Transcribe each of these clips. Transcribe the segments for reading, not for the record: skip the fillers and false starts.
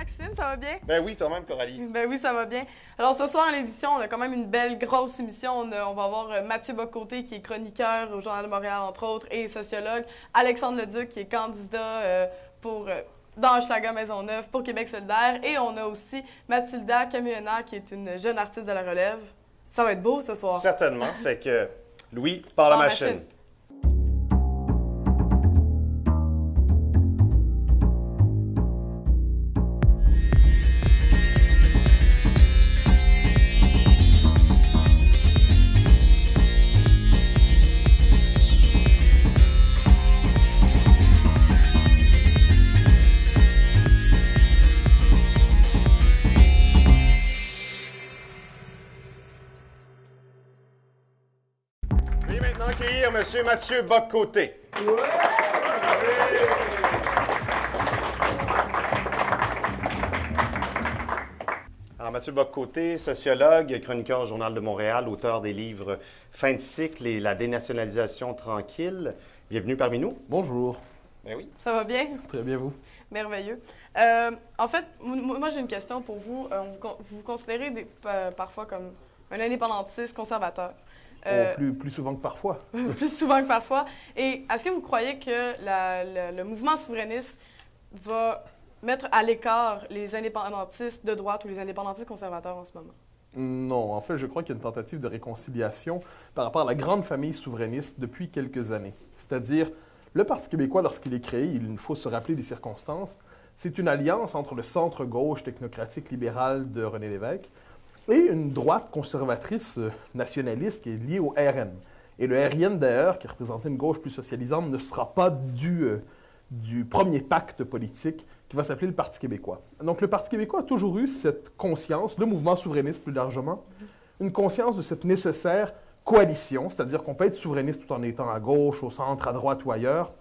Maxime, ça va bien? Ben oui, toi-même, Coralie. Ben oui, ça va bien. Alors, ce soir, à l'émission, on a quand même une belle, grosse émission. On va avoir Mathieu Bock-Côté, qui est chroniqueur au Journal de Montréal, entre autres, et sociologue. Alexandre Leduc, qui est candidat dans Hochelaga Maisonneuve pour Québec solidaire. Et on a aussi Mathilda Camionnat, qui est une jeune artiste de la relève. Ça va être beau, ce soir. Certainement. Fait que, Louis, par la machine. Veuillez maintenant accueillir M. Mathieu Bock-Côté. Alors, Mathieu Bock-Côté, sociologue, chroniqueur au Journal de Montréal, auteur des livres Fin de cycle et La dénationalisation tranquille. Bienvenue parmi nous. Bonjour. Ben oui. Ça va bien? Très bien, vous? Merveilleux. En fait, moi, j'ai une question pour vous. Vous vous considérez parfois comme un indépendantiste conservateur. Plus souvent que parfois. Plus souvent que parfois. Et est-ce que vous croyez que le mouvement souverainiste va mettre à l'écart les indépendantistes de droite ou les indépendantistes conservateurs en ce moment? Non, en fait, je crois qu'il y a une tentative de réconciliation par rapport à la grande famille souverainiste depuis quelques années. C'est-à-dire, le Parti québécois, lorsqu'il est créé, il faut se rappeler des circonstances, c'est une alliance entre le centre-gauche technocratique libéral de René Lévesque et une droite conservatrice nationaliste qui est liée au RN. Et le RN, d'ailleurs, qui représentait une gauche plus socialisante, ne sera pas du premier pacte politique qui va s'appeler le Parti québécois. Donc, le Parti québécois a toujours eu cette conscience, le mouvement souverainiste plus largement, une conscience de cette nécessaire coalition, c'est-à-dire qu'on peut être souverainiste tout en étant à gauche, au centre, à droite ou ailleurs.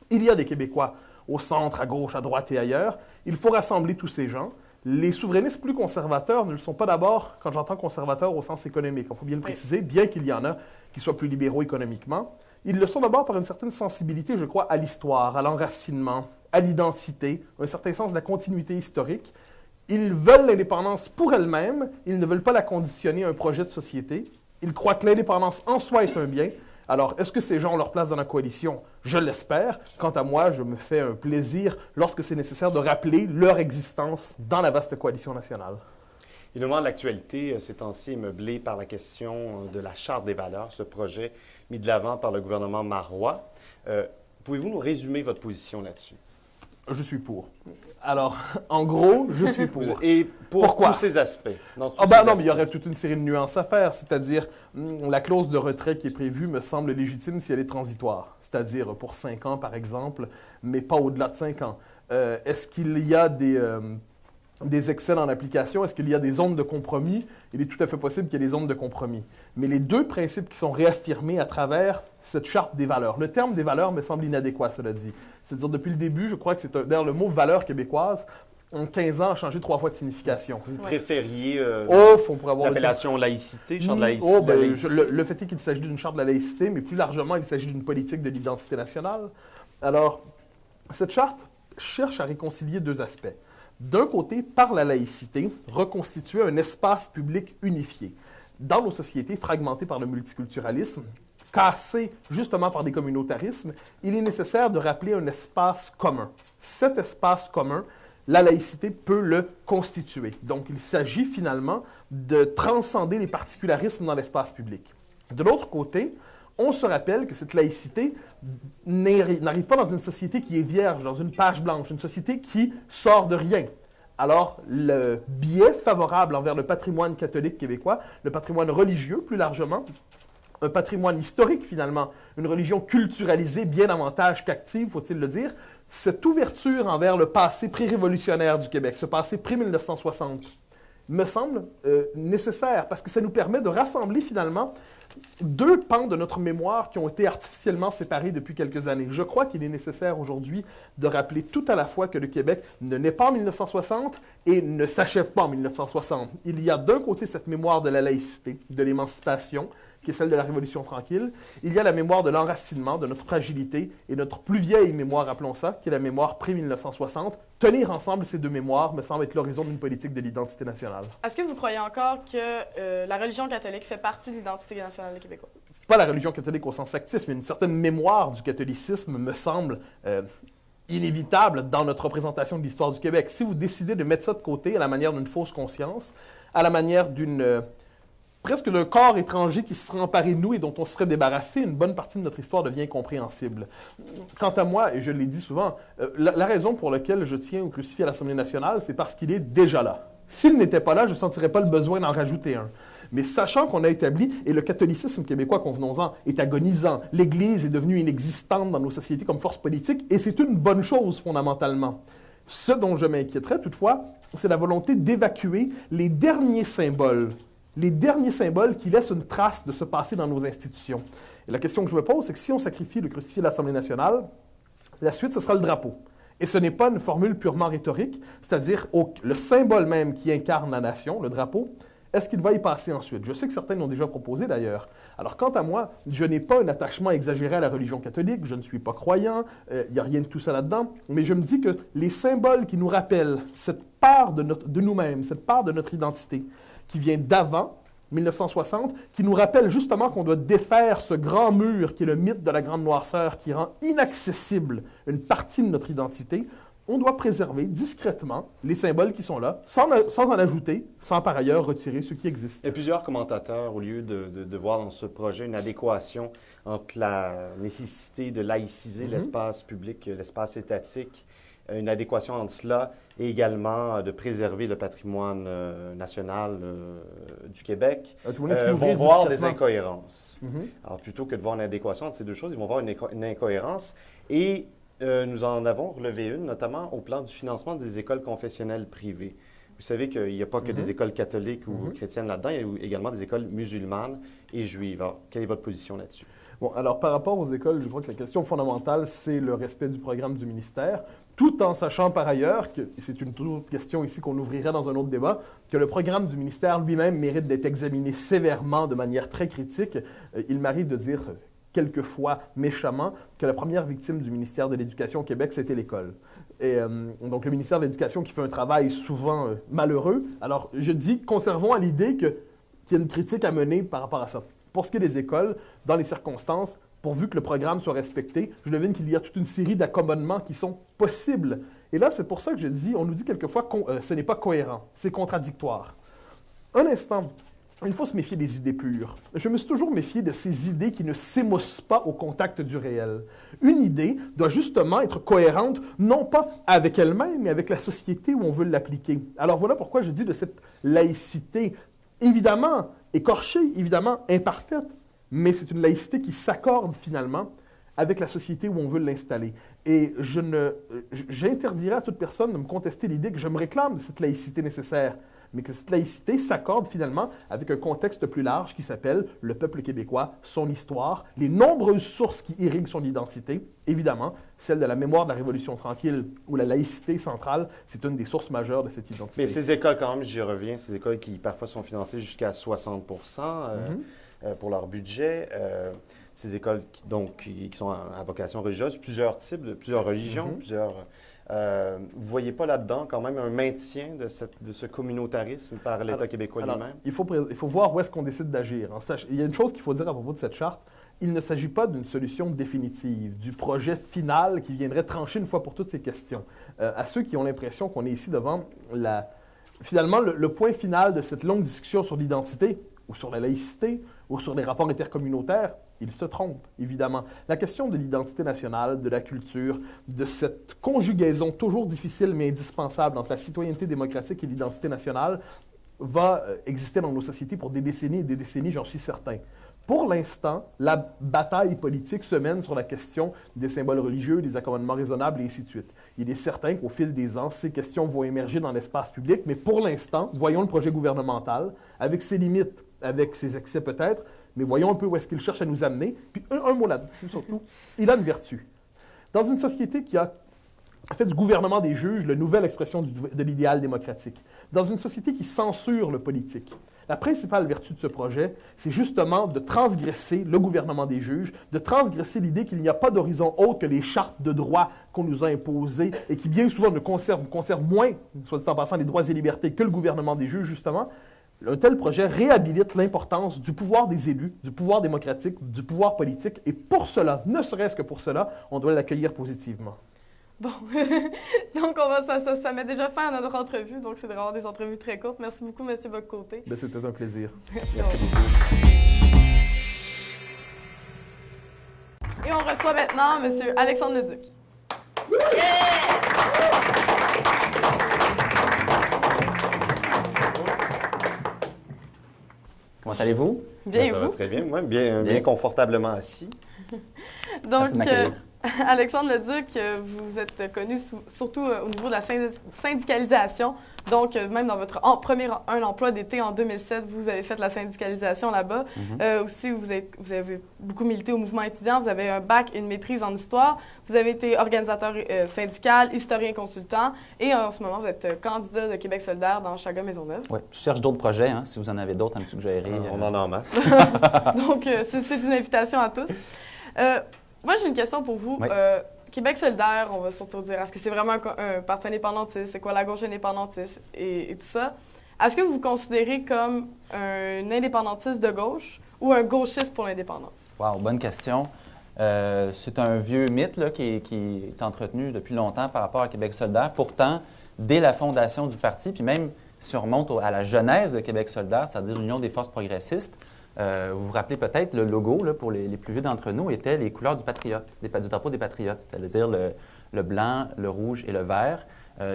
Il y a des Québécois au centre, à gauche, à droite et ailleurs. Il faut rassembler tous ces gens. Les souverainistes plus conservateurs ne le sont pas d'abord, quand j'entends conservateurs au sens économique, il faut bien le préciser, bien qu'il y en a qui soient plus libéraux économiquement. Ils le sont d'abord par une certaine sensibilité, je crois, à l'histoire, à l'enracinement, à l'identité, un certain sens de la continuité historique. Ils veulent l'indépendance pour elle-même, ils ne veulent pas la conditionner à un projet de société. Ils croient que l'indépendance en soi est un bien. Alors, est-ce que ces gens ont leur place dans la coalition? Je l'espère. Quant à moi, je me fais un plaisir, lorsque c'est nécessaire, de rappeler leur existence dans la vaste coalition nationale. Évidemment, l'actualité ces temps-ci est meublée par la question de la Charte des valeurs, ce projet mis de l'avant par le gouvernement Marois. Pouvez-vous nous résumer votre position là-dessus? Je suis pour. Alors, en gros, je suis pour. Et pourquoi? Tous ces aspects. Non, mais il y aurait toute une série de nuances à faire. C'est-à-dire, la clause de retrait qui est prévue me semble légitime si elle est transitoire. C'est-à-dire pour 5 ans, par exemple, mais pas au-delà de 5 ans. Est-ce qu'il y a des excès dans l'application? Est-ce qu'il y a des zones de compromis? Il est tout à fait possible qu'il y ait des zones de compromis. Mais les deux principes qui sont réaffirmés à travers cette charte des valeurs. Le terme des valeurs me semble inadéquat, cela dit. C'est-à-dire, depuis le début, je crois que c'est d'ailleurs le mot « valeur québécoise », en 15 ans, a changé 3 fois de signification. Vous préfériez l'appellation laïcité, charte de laïcité? Le fait est qu'il s'agit d'une charte de la laïcité, mais plus largement, il s'agit d'une politique de l'identité nationale. Alors, cette charte cherche à réconcilier deux aspects. D'un côté, par la laïcité, reconstituer un espace public unifié. Dans nos sociétés fragmentées par le multiculturalisme, cassées justement par des communautarismes, il est nécessaire de rappeler un espace commun. Cet espace commun, la laïcité peut le constituer. Donc, il s'agit finalement de transcender les particularismes dans l'espace public. De l'autre côté, on se rappelle que cette laïcité n'arrive pas dans une société qui est vierge, dans une page blanche, une société qui sort de rien. Alors, le biais favorable envers le patrimoine catholique québécois, le patrimoine religieux plus largement, un patrimoine historique finalement, une religion culturalisée bien davantage qu'active, faut-il le dire, cette ouverture envers le passé pré-révolutionnaire du Québec, ce passé pré-1960, me semble nécessaire parce que ça nous permet de rassembler finalement deux pans de notre mémoire qui ont été artificiellement séparés depuis quelques années. Je crois qu'il est nécessaire aujourd'hui de rappeler tout à la fois que le Québec ne naît pas en 1960 et ne s'achève pas en 1960. Il y a d'un côté cette mémoire de la laïcité, de l'émancipation, qui est celle de la Révolution tranquille. Il y a la mémoire de l'enracinement, de notre fragilité, et notre plus vieille mémoire, appelons ça, qui est la mémoire pré-1960. Tenir ensemble ces deux mémoires me semble être l'horizon d'une politique de l'identité nationale. Est-ce que vous croyez encore que la religion catholique fait partie de l'identité nationale des Québécois? Pas la religion catholique au sens actif, mais une certaine mémoire du catholicisme me semble inévitable dans notre représentation de l'histoire du Québec. Si vous décidez de mettre ça de côté à la manière d'une fausse conscience, à la manière d'une presque d'un corps étranger qui se serait emparé de nous et dont on se serait débarrassé, une bonne partie de notre histoire devient incompréhensible. Quant à moi, et je l'ai dit souvent, la raison pour laquelle je tiens au crucifix à l'Assemblée nationale, c'est parce qu'il est déjà là. S'il n'était pas là, je ne sentirais pas le besoin d'en rajouter un. Mais sachant qu'on a établi, et le catholicisme québécois, convenons-en, est agonisant, l'Église est devenue inexistante dans nos sociétés comme force politique, et c'est une bonne chose fondamentalement. Ce dont je m'inquiéterais toutefois, c'est la volonté d'évacuer les derniers symboles qui laissent une trace de ce passé dans nos institutions. Et la question que je me pose, c'est que si on sacrifie le crucifix de l'Assemblée nationale, la suite, ce sera le drapeau. Et ce n'est pas une formule purement rhétorique, c'est-à-dire le symbole même qui incarne la nation, le drapeau, est-ce qu'il va y passer ensuite? Je sais que certains l'ont déjà proposé d'ailleurs. Alors quant à moi, je n'ai pas un attachement exagéré à la religion catholique, je ne suis pas croyant, il n'y a rien de tout ça là-dedans, mais je me dis que les symboles qui nous rappellent cette part de nous-mêmes, cette part de notre identité, qui vient d'avant 1960, qui nous rappelle justement qu'on doit défaire ce grand mur qui est le mythe de la grande noirceur, qui rend inaccessible une partie de notre identité, on doit préserver discrètement les symboles qui sont là, sans en ajouter, sans par ailleurs retirer ceux qui existent. Il y a plusieurs commentateurs, au lieu de voir dans ce projet une adéquation entre la nécessité de laïciser l'espace public, l'espace étatique, une adéquation entre cela et également de préserver le patrimoine national du Québec, vont voir des incohérences. Alors, plutôt que de voir une adéquation entre ces deux choses, ils vont voir une incohérence. Et nous en avons relevé une, notamment au plan du financement des écoles confessionnelles privées. Vous savez qu'il n'y a pas que des écoles catholiques ou chrétiennes là-dedans, il y a également des écoles musulmanes et juives. Alors, quelle est votre position là-dessus? Bon, alors par rapport aux écoles, je crois que la question fondamentale, c'est le respect du programme du ministère, tout en sachant par ailleurs, et c'est une toute autre question ici qu'on ouvrirait dans un autre débat, que le programme du ministère lui-même mérite d'être examiné sévèrement, de manière très critique. Il m'arrive de dire quelquefois méchamment que la première victime du ministère de l'Éducation au Québec, c'était l'école. Et donc le ministère de l'Éducation qui fait un travail souvent malheureux. Alors je dis, conservons à l'idée qu'il y a une critique à mener par rapport à ça. Pour ce qui est des écoles, dans les circonstances, pourvu que le programme soit respecté, je devine qu'il y a toute une série d'accommodements qui sont possibles. Et là, c'est pour ça que je dis, on nous dit quelquefois que ce n'est pas cohérent, c'est contradictoire. Un instant, il faut se méfier des idées pures. Je me suis toujours méfié de ces idées qui ne s'émoussent pas au contact du réel. Une idée doit justement être cohérente, non pas avec elle-même, mais avec la société où on veut l'appliquer. Alors voilà pourquoi je dis de cette laïcité, évidemment écorchée, évidemment imparfaite, mais c'est une laïcité qui s'accorde finalement avec la société où on veut l'installer. Et j'interdirais à toute personne de me contester l'idée que je me réclame de cette laïcité nécessaire, mais que cette laïcité s'accorde finalement avec un contexte plus large qui s'appelle le peuple québécois, son histoire, les nombreuses sources qui irriguent son identité. Évidemment, celle de la mémoire de la Révolution tranquille, où la laïcité centrale, c'est une des sources majeures de cette identité. Mais ces écoles, quand même, j'y reviens, ces écoles qui parfois sont financées jusqu'à 60 pour leur budget, ces écoles qui sont à vocation religieuse, plusieurs types, plusieurs religions, vous ne voyez pas là-dedans quand même un maintien de ce communautarisme par l'État québécois lui-même? Il faut voir où est-ce qu'on décide d'agir. Il y a une chose qu'il faut dire à propos de cette charte. Il ne s'agit pas d'une solution définitive, du projet final qui viendrait trancher une fois pour toutes ces questions. À ceux qui ont l'impression qu'on est ici devant finalement le point final de cette longue discussion sur l'identité, ou sur la laïcité, ou sur les rapports intercommunautaires, ils se trompent, évidemment. La question de l'identité nationale, de la culture, de cette conjugaison toujours difficile mais indispensable entre la citoyenneté démocratique et l'identité nationale va exister dans nos sociétés pour des décennies et des décennies, j'en suis certain. Pour l'instant, la bataille politique se mène sur la question des symboles religieux, des accommodements raisonnables et ainsi de suite. Il est certain qu'au fil des ans, ces questions vont émerger dans l'espace public, mais pour l'instant, voyons le projet gouvernemental, avec ses limites, avec ses excès peut-être, mais voyons un peu où est-ce qu'il cherche à nous amener. Puis un mot là-dessus surtout, il a une vertu. Dans une société qui a a fait du gouvernement des juges la nouvelle expression de l'idéal démocratique. Dans une société qui censure le politique, la principale vertu de ce projet, c'est justement de transgresser le gouvernement des juges, de transgresser l'idée qu'il n'y a pas d'horizon autre que les chartes de droit qu'on nous a imposées et qui bien souvent conservent moins, soit dit en passant, les droits et libertés que le gouvernement des juges, justement. Un tel projet réhabilite l'importance du pouvoir des élus, du pouvoir démocratique, du pouvoir politique, et pour cela, ne serait-ce que pour cela, on doit l'accueillir positivement. Bon, donc ça met déjà fin à notre entrevue, donc c'est vraiment des entrevues très courtes. Merci beaucoup, M. Boccoté. C'était un plaisir. Merci beaucoup. Et on reçoit maintenant M. Alexandre Leduc. Comment allez-vous? Bien, ça vous? va très bien, moi, bien confortablement assis. Donc, Merci Alexandre Leduc, vous êtes connu surtout au niveau de la syndicalisation. Donc, même dans votre premier emploi d'été en 2007, vous avez fait la syndicalisation là-bas. Aussi, vous avez beaucoup milité au mouvement étudiant. Vous avez un bac et une maîtrise en histoire. Vous avez été organisateur syndical, historien consultant. Et en ce moment, vous êtes candidat de Québec solidaire dans Chagrin-Maisonneuve. Oui, je cherche d'autres projets. Hein, si vous en avez d'autres à me suggérer. On en a en masse. Donc, c'est une invitation à tous. Moi, j'ai une question pour vous. Oui. Québec solidaire, on va surtout dire, est-ce que c'est vraiment un parti indépendantiste? C'est quoi la gauche indépendantiste et tout ça? Est-ce que vous vous considérez comme un indépendantiste de gauche ou un gauchiste pour l'indépendance? Wow, bonne question. C'est un vieux mythe là, qui est entretenu depuis longtemps par rapport à Québec solidaire. Pourtant, dès la fondation du parti, puis même si on remonte à la genèse de Québec solidaire, c'est-à-dire l'Union des forces progressistes, vous vous rappelez peut-être, le logo, là, pour les plus vieux d'entre nous, était les couleurs du patriote, du drapeau des patriotes, c'est-à-dire le blanc, le rouge et le vert,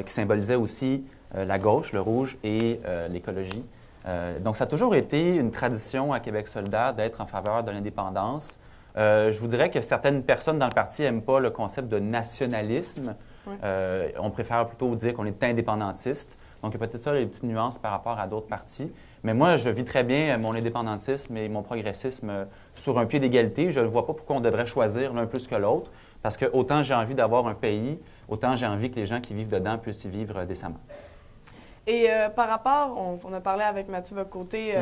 qui symbolisaient aussi la gauche, le rouge et l'écologie. Donc, ça a toujours été une tradition à Québec solidaire d'être en faveur de l'indépendance. Je vous dirais que certaines personnes dans le parti n'aiment pas le concept de nationalisme. Oui. On préfère plutôt dire qu'on est indépendantiste. Donc, il y a peut-être ça, les petites nuances par rapport à d'autres partis. Mais moi, je vis très bien mon indépendantisme et mon progressisme sur un pied d'égalité. Je ne vois pas pourquoi on devrait choisir l'un plus que l'autre, parce que autant j'ai envie d'avoir un pays, autant j'ai envie que les gens qui vivent dedans puissent y vivre décemment. Et par rapport, on a parlé avec Mathieu Boccoté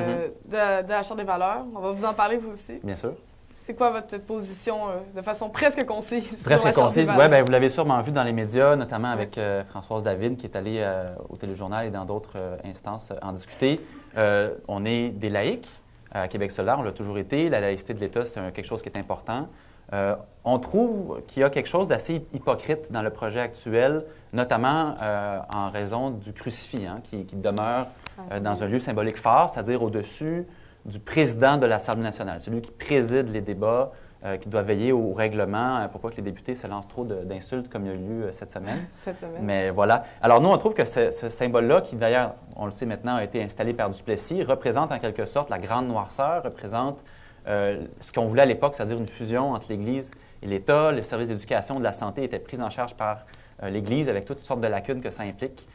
de la Charte des valeurs. On va vous en parler, vous aussi. Bien sûr. C'est quoi votre position de façon presque concise? Presque concise, oui. Bien, vous l'avez sûrement vu dans les médias, notamment avec Françoise David, qui est allée au Téléjournal et dans d'autres instances en discuter. On est des laïcs à Québec solidaire, on l'a toujours été. La laïcité de l'État, c'est quelque chose qui est important. On trouve qu'il y a quelque chose d'assez hypocrite dans le projet actuel, notamment en raison du crucifix, hein, qui demeure dans un lieu symbolique fort, c'est-à-dire au-dessus du président de l'Assemblée nationale, celui qui préside les débats, qui doit veiller au règlement pour pas que les députés se lancent trop d'insultes comme il y a eu cette semaine. Mais voilà. Alors nous, on trouve que ce symbole-là, qui d'ailleurs, on le sait maintenant, a été installé par Duplessis, représente en quelque sorte la grande noirceur, représente ce qu'on voulait à l'époque, c'est-à-dire une fusion entre l'Église et l'État. Les services d'éducation, de la santé étaient pris en charge par l'Église avec toutes sortes de lacunes que ça implique.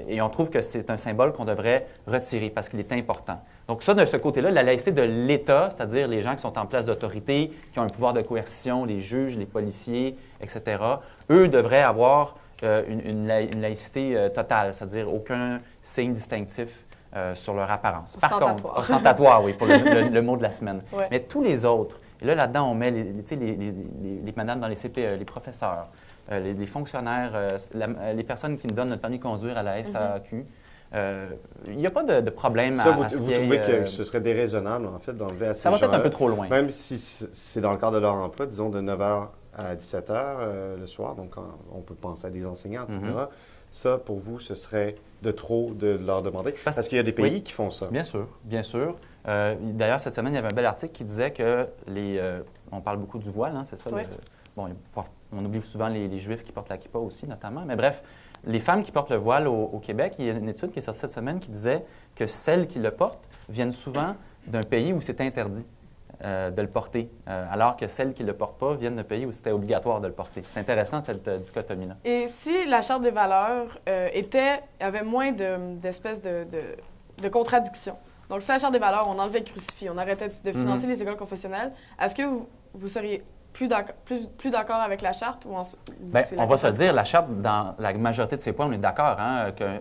Et on trouve que c'est un symbole qu'on devrait retirer parce qu'il est important. Donc ça, de ce côté-là, la laïcité de l'État, c'est-à-dire les gens qui sont en place d'autorité, qui ont un pouvoir de coercition, les juges, les policiers, etc., eux devraient avoir une laïcité totale, c'est-à-dire aucun signe distinctif sur leur apparence. Par contre, ostentatoire, oui, pour le mot de la semaine. Ouais. Mais tous les autres, et là-dedans, on met les madames dans les CPE, les professeurs, les fonctionnaires, les personnes qui nous donnent notre permis de conduire à la SAQ. Il n'y a pas de problème ça, vous trouvez que ce serait déraisonnable, en fait, d'enlever à ces gens-là? Ça va peut-être un peu trop loin. Même si c'est dans le cadre de leur emploi, disons de 9h à 17h le soir, donc on peut penser à des enseignants, etc. Ça, pour vous, ce serait de trop de leur demander? Parce qu'il y a des pays qui font ça. Bien sûr, bien sûr. D'ailleurs, cette semaine, il y avait un bel article qui disait que on parle beaucoup du voile, hein, c'est ça? Oui. On oublie souvent les Juifs qui portent la kippa aussi, notamment. Mais bref, les femmes qui portent le voile au Québec, il y a une étude qui est sortie cette semaine qui disait que celles qui le portent viennent souvent d'un pays où c'est interdit de le porter, alors que celles qui ne le portent pas viennent d'un pays où c'était obligatoire de le porter. C'est intéressant, cette dichotomie-là. Et si la Charte des valeurs avait moins d'espèces de contradictions, donc si la Charte des valeurs, on enlevait le crucifix, on arrêtait de financer les écoles confessionnelles, est-ce que vous seriez plus d'accord avec la charte? Bien, on va se le dire, la charte, dans la majorité de ses points, on est d'accord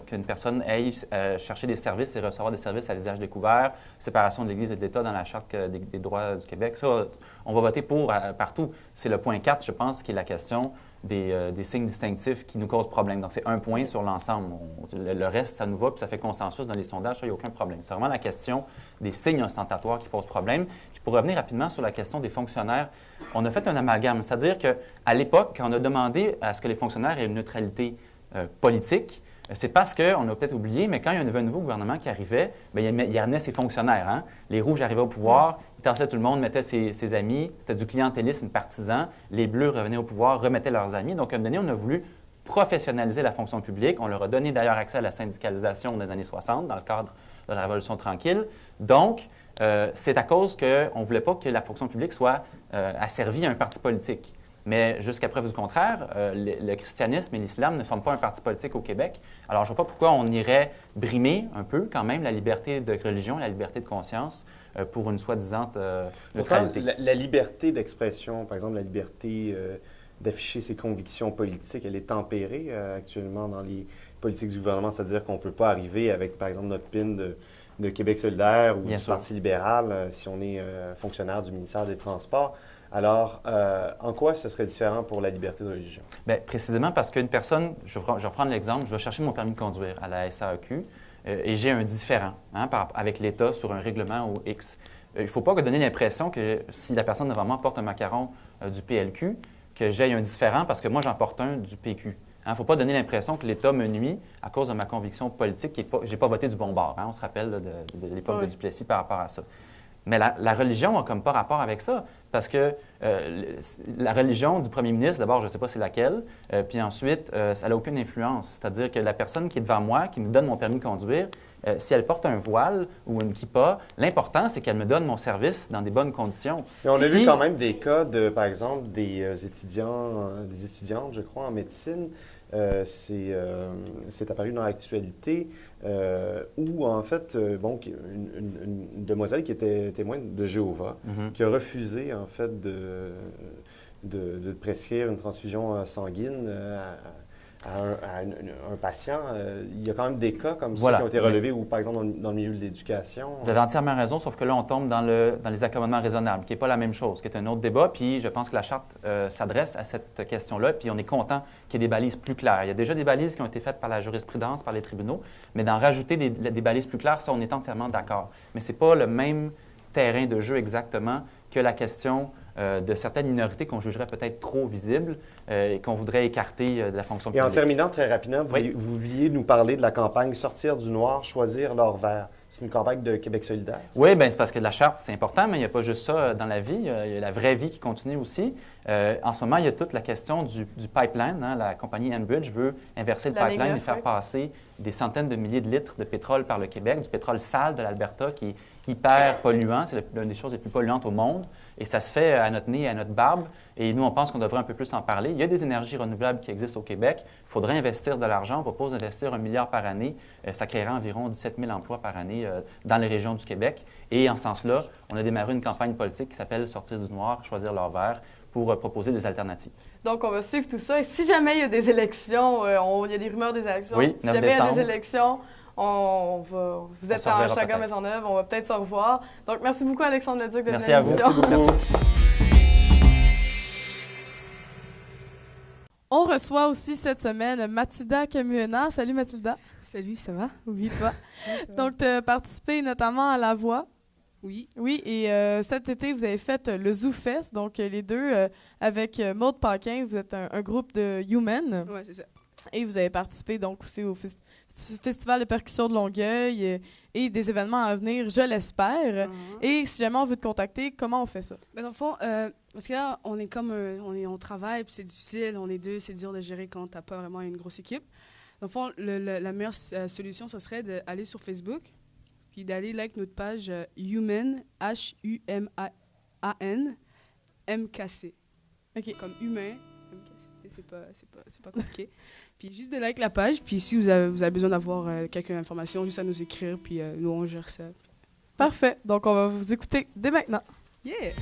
qu'une personne aille chercher des services et recevoir des services à visage découvert, séparation de l'Église et de l'État dans la charte des droits du Québec. Ça, on va voter pour partout. C'est le point 4, je pense, qui est la question des signes distinctifs qui nous causent problème. Donc, c'est un point sur l'ensemble. Le reste, ça nous va, puis ça fait consensus dans les sondages, ça, il n'y a aucun problème. C'est vraiment la question des signes ostentatoires qui pose problème. Puis pour revenir rapidement sur la question des fonctionnaires, on a fait un amalgame. C'est-à-dire qu'à l'époque, quand on a demandé à ce que les fonctionnaires aient une neutralité politique, c'est parce qu'on a peut-être oublié, mais quand il y avait un nouveau gouvernement qui arrivait, bien, il amenait ses fonctionnaires. Hein? Les rouges arrivaient au pouvoir, ils tassaient tout le monde, mettaient ses amis. C'était du clientélisme partisan. Les bleus revenaient au pouvoir, remettaient leurs amis. Donc, à un moment donné, on a voulu professionnaliser la fonction publique. On leur a donné d'ailleurs accès à la syndicalisation dans les années 60, dans le cadre de la Révolution tranquille. Donc, c'est à cause qu'on ne voulait pas que la fonction publique soit asservie à un parti politique. Mais jusqu'à preuve du contraire, le christianisme et l'islam ne forment pas un parti politique au Québec. Alors, je ne vois pas pourquoi on irait brimer un peu quand même la liberté de religion, la liberté de conscience pour une soi-disant neutralité. La liberté d'expression, par exemple, la liberté d'afficher ses convictions politiques, elle est tempérée actuellement dans les politiques du gouvernement. C'est-à-dire qu'on ne peut pas arriver avec, par exemple, notre PIN de Québec solidaire ou Bien du sûr. Parti libéral si on est fonctionnaire du ministère des Transports. Alors, en quoi ce serait différent pour la liberté de religion? Bien, précisément parce qu'une personne, je vais reprendre l'exemple, je vais chercher mon permis de conduire à la SAQ et j'ai un différend avec l'État sur un règlement ou X. Il ne faut pas donner l'impression que si la personne devant moi porte un macaron du PLQ, que j'ai un différend parce que moi, j'en porte un du PQ. Il ne faut pas donner l'impression que l'État me nuit à cause de ma conviction politique. Je n'ai pas voté du bon bord. On se rappelle de l'époque de Duplessis par rapport à ça. Mais la religion n'a comme pas rapport avec ça, parce que la religion du premier ministre, d'abord, je ne sais pas c'est laquelle, puis ensuite, ça n'a aucune influence. C'est-à-dire que la personne qui est devant moi, qui me donne mon permis de conduire, si elle porte un voile ou une kippa, l'important, c'est qu'elle me donne mon service dans des bonnes conditions. Et on a vu quand même des cas de, par exemple, des étudiantes, je crois, en médecine. C'est apparu dans l'actualité où, en fait, une demoiselle qui était témoin de Jéhovah, qui a refusé, en fait, de prescrire une transfusion sanguine à un patient. Il y a quand même des cas comme ça qui ont été relevés, ou par exemple dans le milieu de l'éducation. Vous avez entièrement raison, sauf que là, on tombe dans les accommodements raisonnables, qui n'est pas la même chose, qui est un autre débat. Puis je pense que la Charte s'adresse à cette question-là, puis on est content qu'il y ait des balises plus claires. Il y a déjà des balises qui ont été faites par la jurisprudence, par les tribunaux, mais d'en rajouter des balises plus claires, ça, on est entièrement d'accord. Mais ce n'est pas le même terrain de jeu exactement que la question de certaines minorités qu'on jugerait peut-être trop visibles et qu'on voudrait écarter de la fonction publique. Et en terminant très rapidement, vous vouliez nous parler de la campagne « Sortir du noir, choisir l'or vert ». C'est une campagne de Québec solidaire? Oui, bien c'est parce que la charte, c'est important, mais il n'y a pas juste ça dans la vie. Il y a la vraie vie qui continue aussi. En ce moment, il y a toute la question du pipeline. La compagnie Enbridge veut inverser le pipeline et faire passer des centaines de milliers de litres de pétrole par le Québec, du pétrole sale de l'Alberta qui est hyper polluant. C'est l'une des choses les plus polluantes au monde. Et ça se fait à notre nez et à notre barbe. Et nous, on pense qu'on devrait un peu plus en parler. Il y a des énergies renouvelables qui existent au Québec. Il faudrait investir de l'argent. On propose d'investir 1 milliard par année. Ça créerait environ 17 000 emplois par année dans les régions du Québec. Et en ce sens-là, on a démarré une campagne politique qui s'appelle « Sortir du noir, choisir l'or vert » pour proposer des alternatives. Donc, on va suivre tout ça. Et si jamais il y a des élections, il y a des rumeurs des élections. Oui, si jamais il y a des élections, vous êtes en Chagrin-Maisonneuve, on va peut-être se revoir. Donc, merci beaucoup, Alexandre Leduc, de venir à l'émission. Merci beaucoup. On reçoit aussi cette semaine Mathilda Camuena. Salut Mathilda. Salut, ça va? Oui, toi. Donc, tu as participé notamment à La Voix. Oui. Oui, et cet été, vous avez fait le Zoo Fest, donc les deux, avec Maude Paquin, vous êtes un groupe de Human. Oui, c'est ça. Et vous avez participé donc aussi au Festival de percussion de Longueuil et des événements à venir, je l'espère. Et si jamais on veut te contacter, comment on fait ça? Ben, dans le fond, parce que là, on est comme on travaille, puis c'est difficile, on est deux, c'est dur de gérer quand t'as pas vraiment une grosse équipe. Dans le fond, la meilleure solution, ce serait d'aller sur Facebook, puis d'aller like notre page Human, Human, MKC. OK. Comme humain, MKC. C'est pas compliqué. Puis juste de like la page, puis si vous avez besoin d'avoir quelques informations, juste à nous écrire, puis nous, on gère ça. Parfait. Donc, on va vous écouter dès maintenant. Yeah!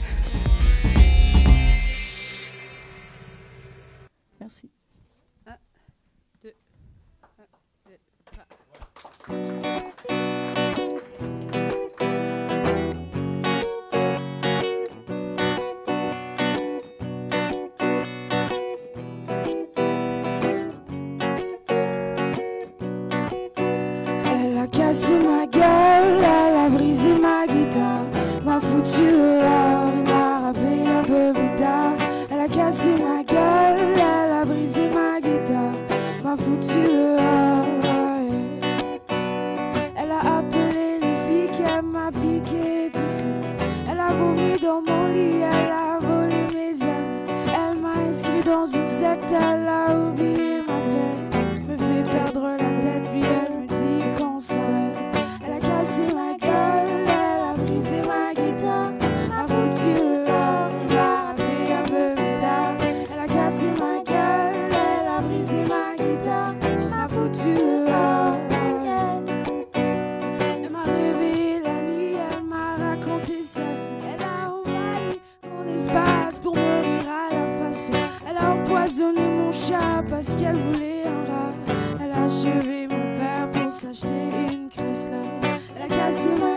Merci. 1, 2, 1, 2, 3. Elle a cassé ma gueule, elle a brisé ma guitare, m'a foutu dehors et m'a rappelé un peu plus tard. Elle a cassé ma gueule, elle a brisé ma guitare, m'a foutu dehors. Ouais. Elle a appelé les flics, elle m'a piqué du fric. Elle a vomi dans mon lit, elle a volé mes amis. Elle m'a inscrit dans une secte, elle a oublié ma fête, me fait perdre la tête, puis elle me dit qu'on s'arrête. Elle a cassé ma gueule, elle a brisé ma guitare, m'a foutu dehors, elle m'a rappelé un peu plus tard. Elle a cassé ma gueule, elle a brisé ma guitare, m'a foutu dehors. Elle m'a réveillé la nuit, elle m'a raconté sa vie. Elle a envahi mon espace pour me rire à la façon. Elle a empoisonné mon chat parce qu'elle voulait un rat. Elle a achevé mon père pour s'acheter une Chrysler. Elle a cassé ma